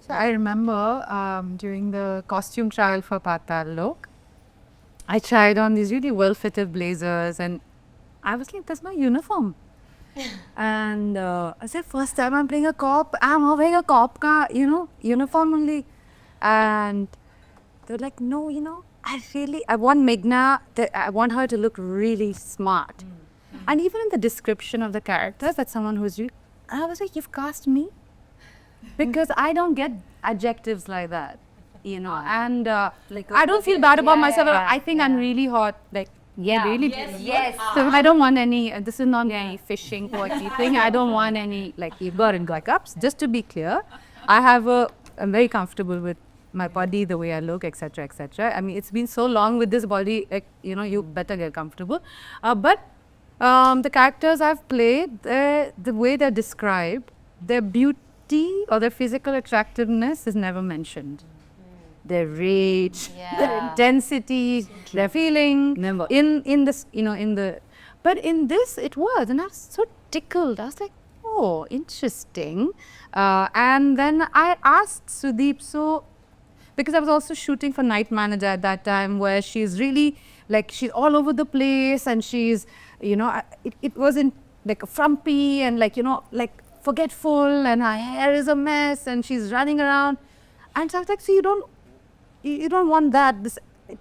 So I remember during the costume trial for Patal Lok, I tried on these really well-fitted blazers and I was like, that's my uniform. And I said, first time I'm playing a cop, I'm wearing a cop ka, uniform only. And they're like, no, I want Meghna, I want her to look really smart. And even in the description of the characters, that's someone who's I was like, you've cast me? Because I don't get adjectives like that, and I don't feel bad about myself. I think I'm really hot, really. Yes. So I don't want any, this is not any fishing or anything. I don't want any, Ibar and ups. Just to be clear, I'm very comfortable with my body, the way I look, etc., etc. I mean, it's been so long with this body, you better get comfortable. But the characters I've played, the way they're described, their beauty or their physical attractiveness is never mentioned. Their rage, their intensity, their feeling. Never. In this, but in this it was, and I was so tickled. I was like, oh, interesting. And then I asked Sudeep, because I was also shooting for Night Manager at that time, where she's really, she's all over the place, and she's, it wasn't frumpy and forgetful, and her hair is a mess, and she's running around. And so I was like, so you don't want that.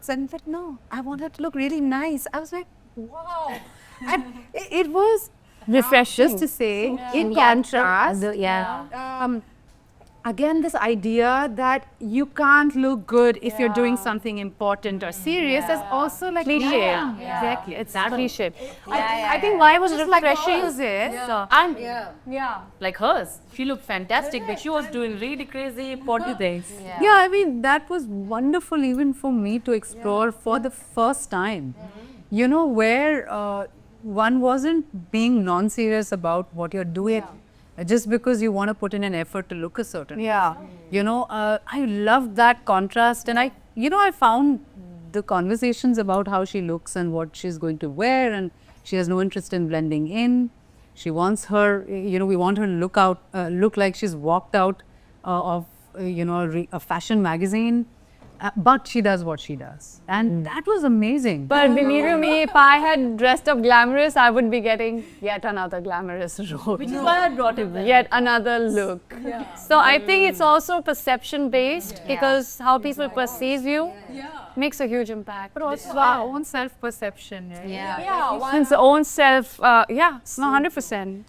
And like, no, I want her to look really nice. I was like, wow. And it was refreshing, just to say, in contrast. Again, this idea that you can't look good if you're doing something important or serious is also Cliche. Exactly. It's that cliche. I think why was Just refreshing? like it. And like hers, she looked fantastic, but she was doing really crazy potty things. Yeah. I mean, that was wonderful even for me to explore for the first time. Where one wasn't being non-serious about what you're doing. Just because you want to put in an effort to look a certain way. I loved that contrast, and I found the conversations about how she looks and what she's going to wear, and she has no interest in blending in. She wants her, we want her to look like she's walked out of, a fashion magazine. But she does what she does, and that was amazing. But believe you me, if I had dressed up glamorous, I would be getting yet another glamorous role. Which is why I brought it back. Yet another look. So I think it's also perception based, because how people perceive you makes a huge impact. But also our own self-perception, right? One's own self, 100%.